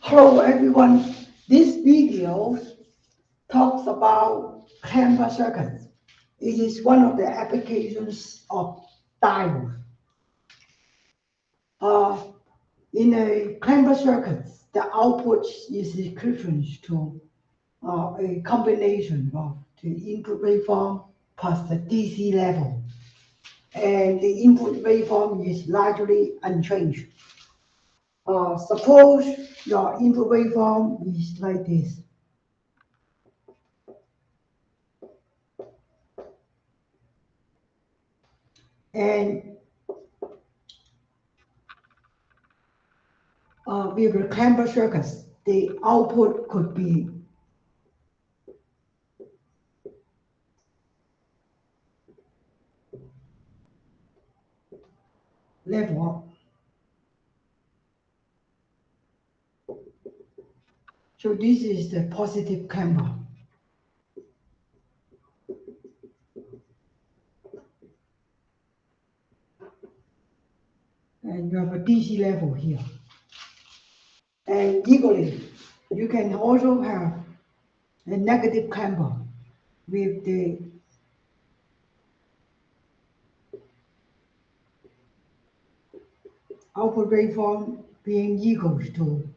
Hello everyone. This video talks about clamper circuits. It is one of the applications of diodes. Uh, in a clamper circuit, the output is equivalent to a combination of the input waveform plus the DC level. And the input waveform is largely unchanged. Suppose your input waveform is like this. And with the clamper circuits, the output could be level up. So this is the positive clamper. And you have a DC level here. And equally, you can also have a negative clamper with the output waveform being equal to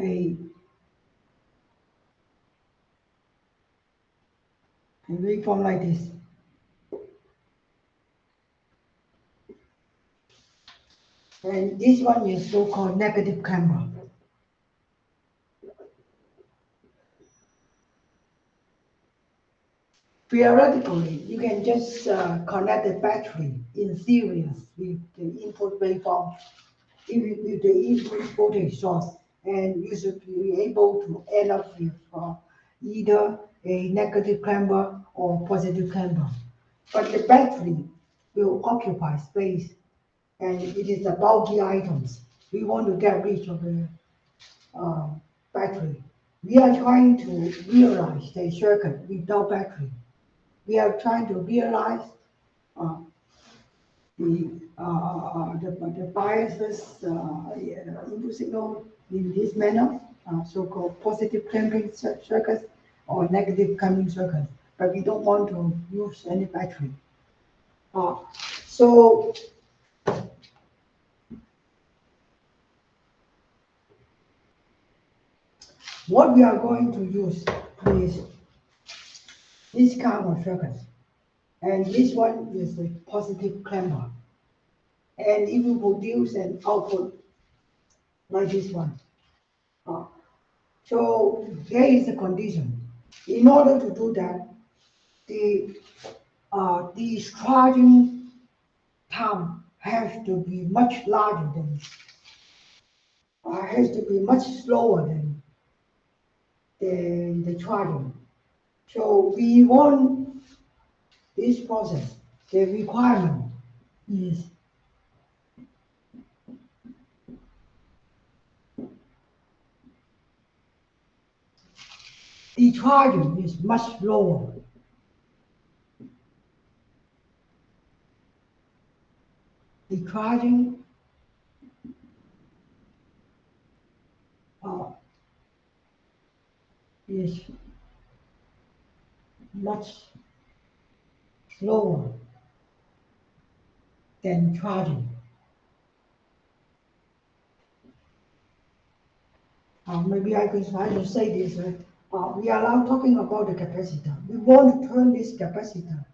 a waveform like this. And this one is so-called negative clamper. Theoretically, you can just connect the battery in series with the input waveform, with the input voltage source, and you should be able to end up with either a negative clamper or positive clamper. But the battery will occupy space, and it is a bulky items. We want to get rid of the battery. We are trying to realize the circuit without battery. We are trying to realize uh, the biases input signal in this manner, so-called positive clamping circuits or negative clamping circuits, but we don't want to use any battery. So what we are going to use is this kind of circuit, and this one is a positive clamper, and it will produce an output like this one. So there is a condition. In order to do that, the discharging time has to be much larger than, has to be much slower than the charging. So we want this process. The requirement is the charging is much lower. The charging is much slower than charging. Maybe I should say this. We are now talking about the capacitor. We want to turn this capacitor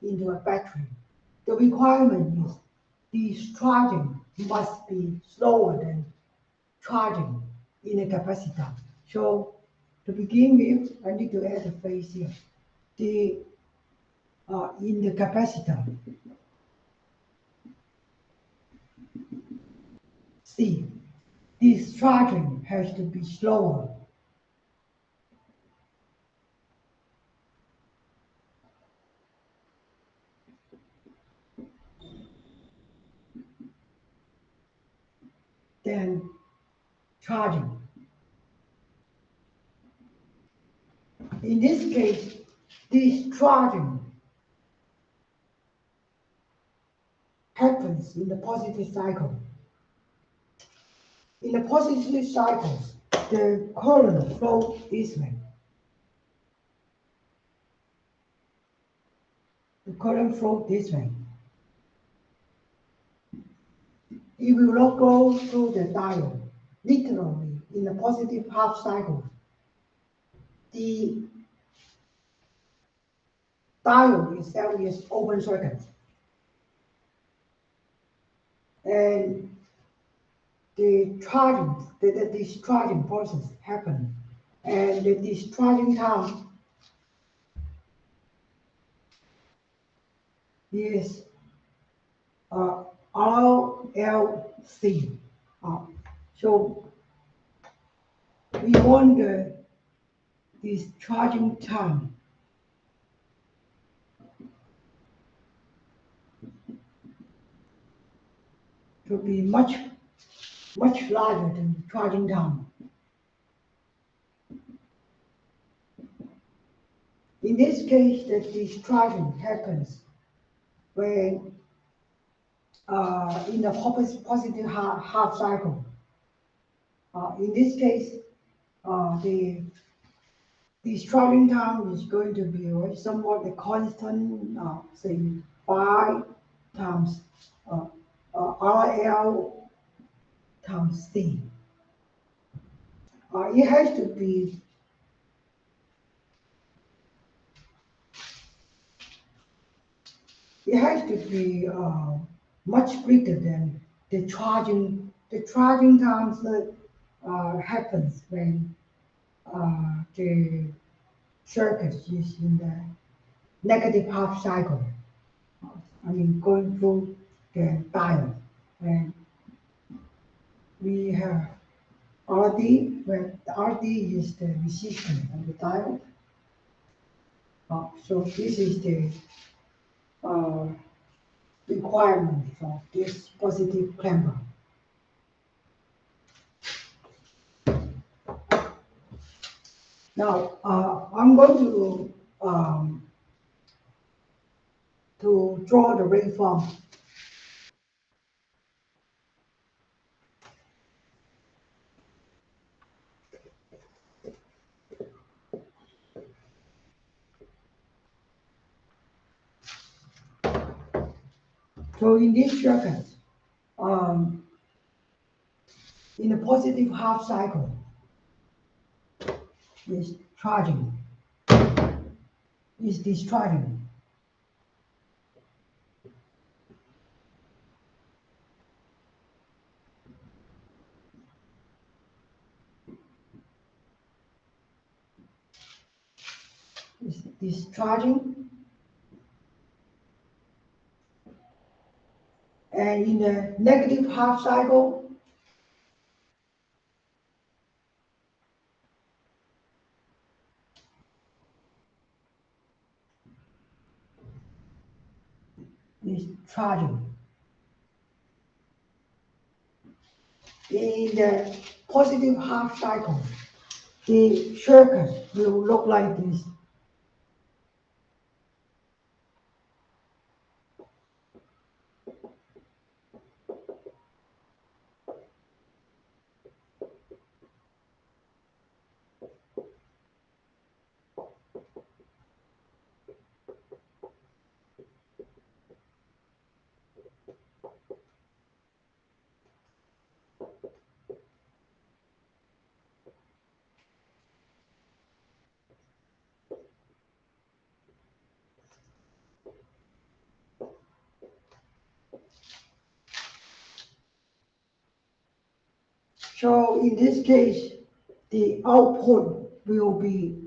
into a battery. The requirement is discharging must be slower than charging in a capacitor. So to begin with, I need to add a phase here. In the capacitor, C, discharging has to be slower than charging. In this case, discharging happens in the positive cycle. In the positive cycles, the current flow this way. The current flow this way. It will not go through the diode, literally in the positive half cycle. The diode itself is open circuit. And the charging, the discharging process happens. And the discharging time is RLC. So we want the discharging time to be much larger than the charging time. In this case, the discharging happens when in the positive half cycle. In this case, the discharging time is going to be somewhat a constant, say 5 times RL times C. It has to be much greater than the charging. The charging times that happens when the circuit is in the negative half cycle. I mean, going through the diode, and we have RD, where the RD is the resistance of the diode. So this is the requirement for this positive clamper. Now, I'm going to draw the waveform. So in this circuit, in the positive half cycle, is charging, is discharging. Is discharging. And in the negative half cycle, is charging. In the positive half cycle, the circuit will look like this. So in this case, the output will be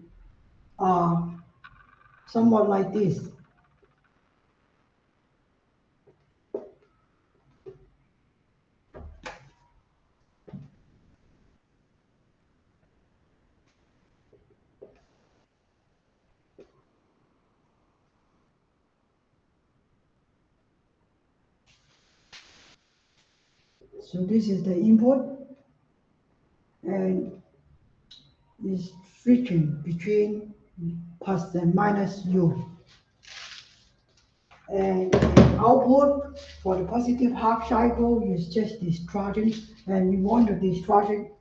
somewhat like this. So this is the input, and is switching between plus and minus U. And output for the positive half cycle is just discharging, and we want the discharging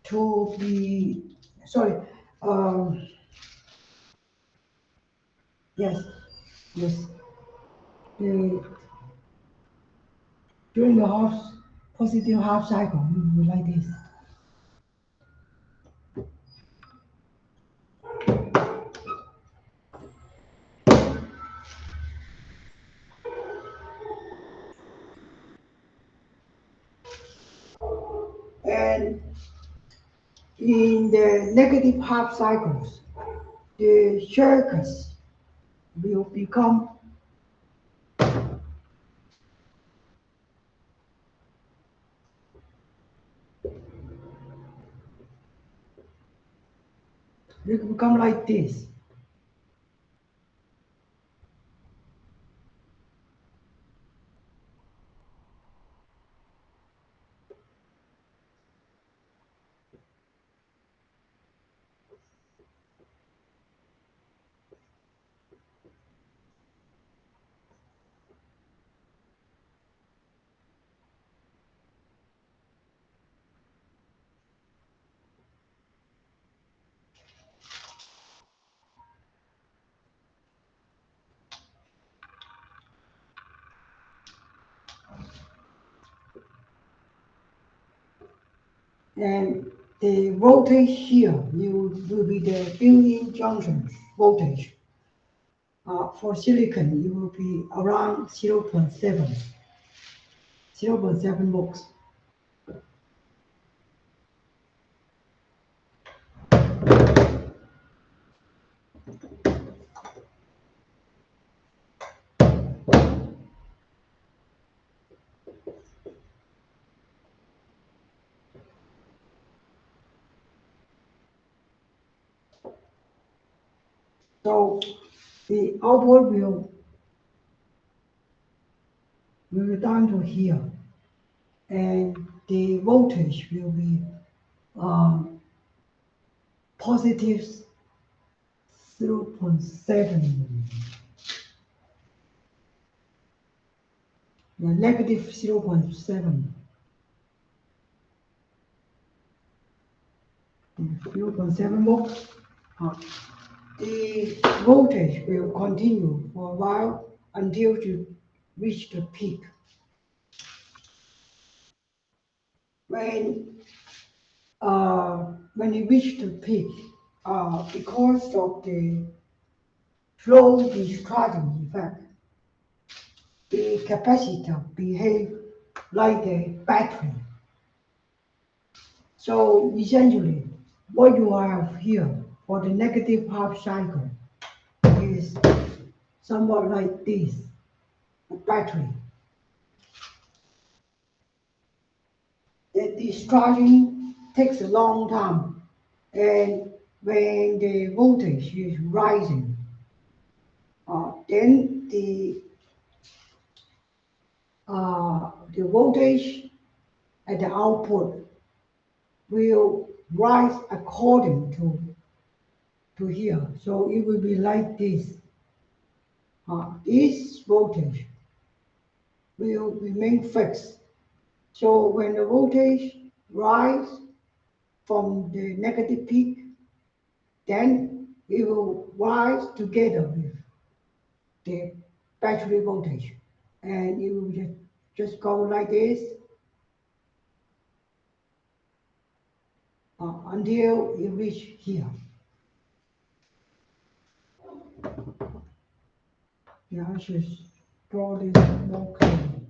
to be, sorry, um, yes, yes, the, during the positive half cycle, it will be like this. And in the negative half cycles, the circuits will become like this. And the voltage here will be the built-in junction voltage. For silicon, it will be around 0.7 volts. So the output will be down to here, and the voltage will be um, positive 0.7, negative 0.7, 0.7 volts. The voltage will continue for a while until you reach the peak. When when it reach the peak, because of the flow discharging effect, the capacitor behave like a battery. So essentially, what you have here for the negative half cycle is somewhat like this, a battery. The discharging takes a long time, and when the voltage is rising, then the voltage at the output will rise according to here. So it will be like this. This voltage will remain fixed. So when the voltage rise from the negative peak, then it will rise together with the battery voltage. And it will just go like this until it reach here. Yeah, I should draw this more clearly.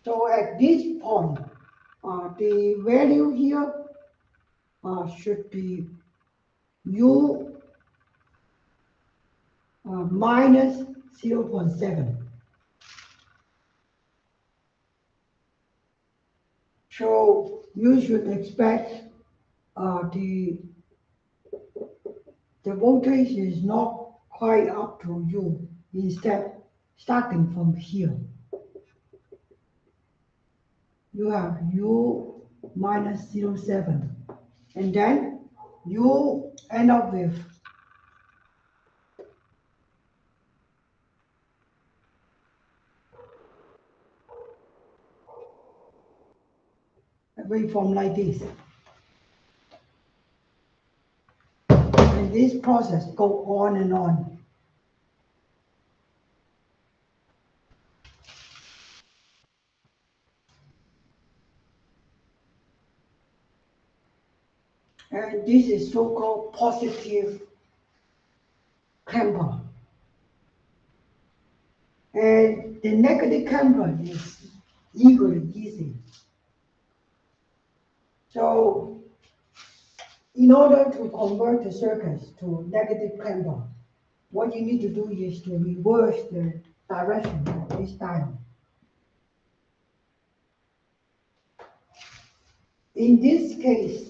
So at this point, the value here should be U minus 0.7. So you should expect the voltage is not quite up to U. Instead, starting from here, you have U minus 0.7, and then you end up with waveform like this. And this process go on and on. And this is so-called positive camber. And the negative camber is equally easy. So in order to convert the circuits to negative camber, what you need to do is to reverse the direction of this diode. In this case,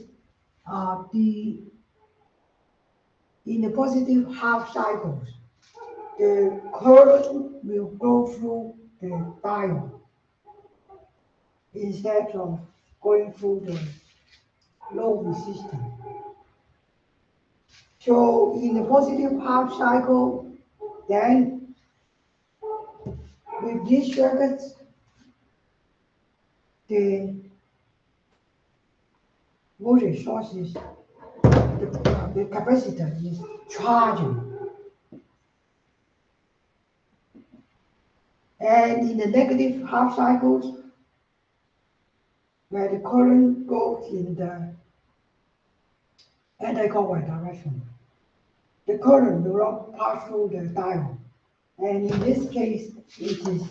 in the positive half cycles, the current will go through the diode instead of going through the low resistance. So in the positive half cycle, then with these circuits, the voltage source is, the capacitor is charging. And in the negative half cycles, where the current goes in the anti-clockwise direction, the current will not pass through the diode. And in this case, it is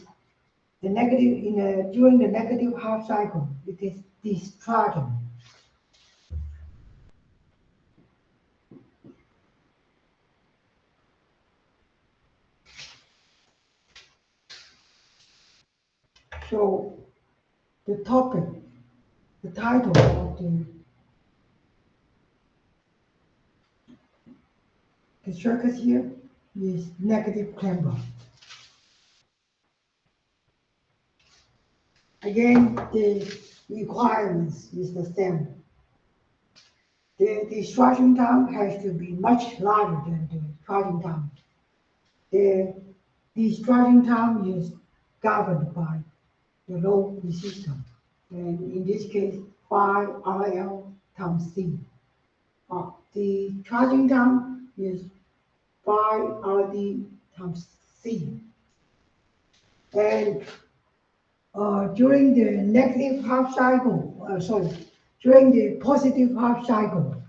the negative, during the negative half cycle, it is discharging. So the topic, the title of the circuit here is negative camber. Again, the requirements is the same. The discharging time has to be much larger than the charging time. The discharging time is governed by the load resistance, and in this case, 5RL times C. The charging time is 5RD times C. And during the negative half cycle, during the positive half cycle,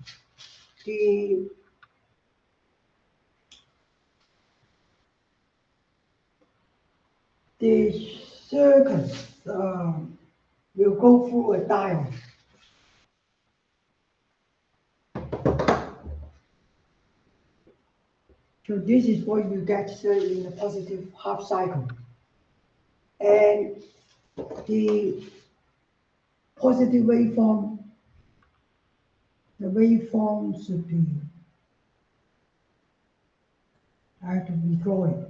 the circuit will go through a diode. So this is what you get in the positive half cycle. And the positive waveform, the waveform should be, I have to redraw it.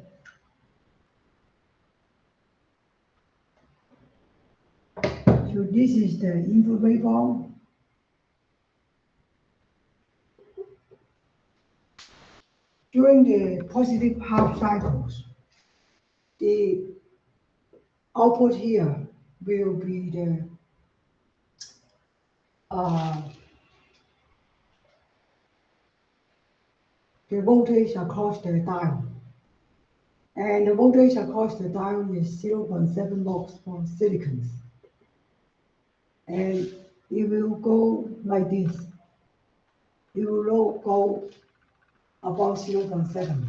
So this is the input waveform. During the positive half cycles, the output here will be the voltage across the diode. And the voltage across the diode is 0.7 volts for silicon. And it will go like this. It will go about 0.7.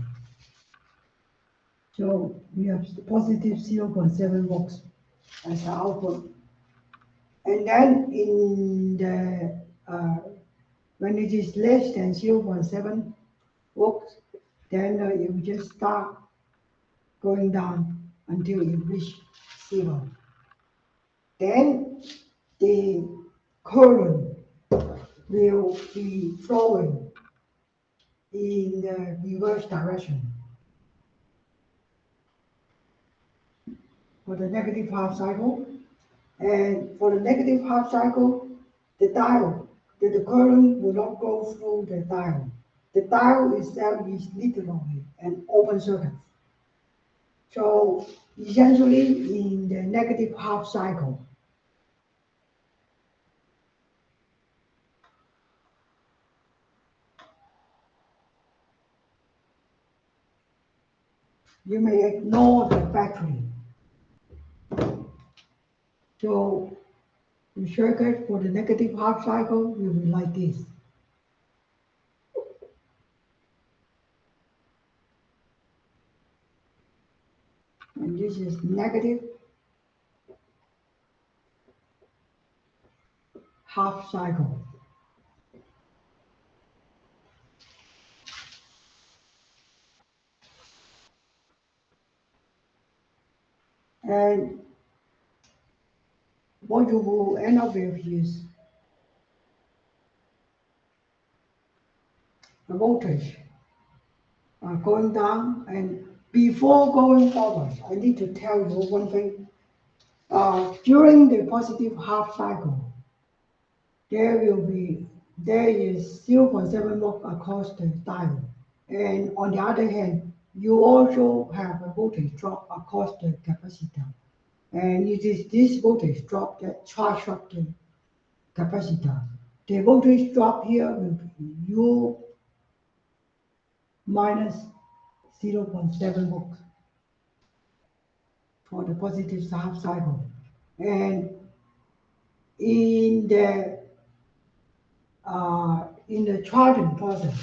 So we have positive 0.7 volts as the output. And then in the when it is less than 0.7 volts, then it will just start going down until it reaches 0. Then the current will be flowing in the reverse direction. For the negative half cycle, and for the negative half cycle, the current will not go through the diode. The diode itself is literally an open circuit. So essentially, in the negative half cycle, You may ignore the battery. So the circuit for the negative half cycle will be like this. And this is negative half cycle. And what you will end up with is the voltage going down. And before going forward, I need to tell you one thing. During the positive half cycle, there is 0.7 volt across the diode. And on the other hand, you also have a voltage drop across the capacitor. And it is this voltage drop that charges up the capacitor. The voltage drop here will be U minus 0.7 volts for the positive half cycle. And in the charging process,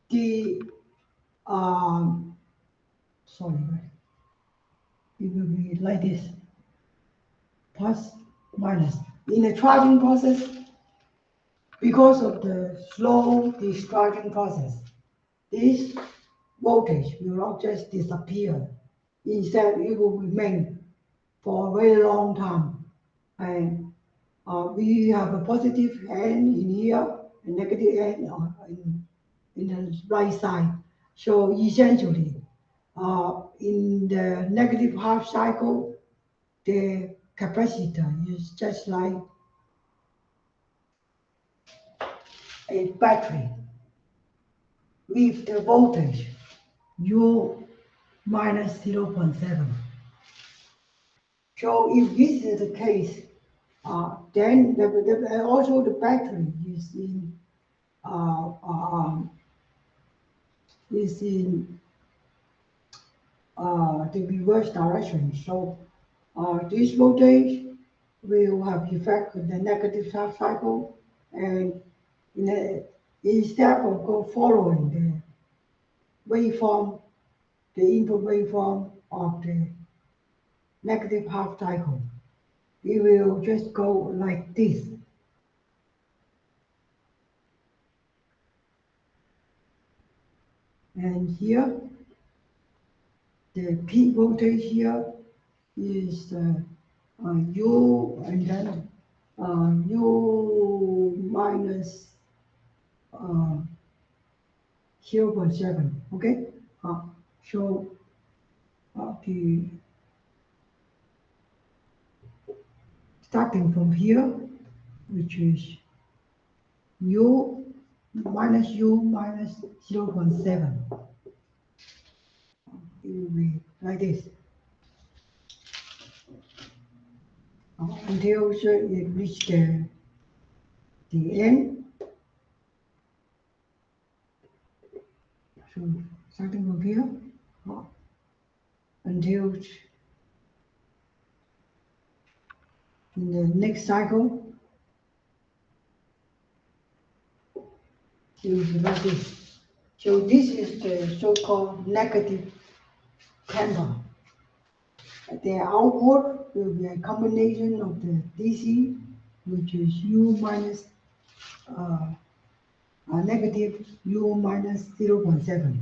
the sorry, it will be like this, plus minus. In the charging process, because of the slow discharging process, this voltage will not just disappear. Instead, it will remain for a very long time. And we have a positive end in here, a negative end in the right side. So essentially, in the negative half cycle, the capacitor is just like a battery with the voltage U minus 0.7. So if this is the case, then also the battery uh, um, is in the reverse direction. So this voltage will have effect on the negative half cycle, and instead of following the waveform, the input waveform of the negative half cycle, it will just go like this. And here, the peak voltage here is U, and then U minus 0.7, okay? So the starting from here, which is U minus 0.7, it will be like this until it reaches the end. So starting from here until in the next cycle, it will be like this. So this is the so-called negative temper. The output will be a combination of the DC, which is U minus negative U minus 0.7,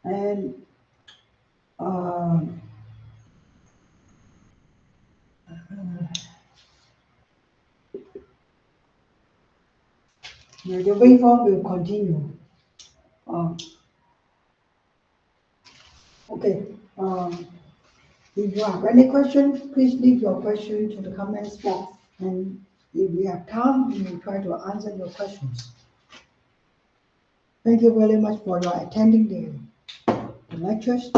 and the waveform will continue. Okay. If you have any questions, please leave your question to the comments box, and if we have time, we will try to answer your questions. Thank you very much for your attending the lectures.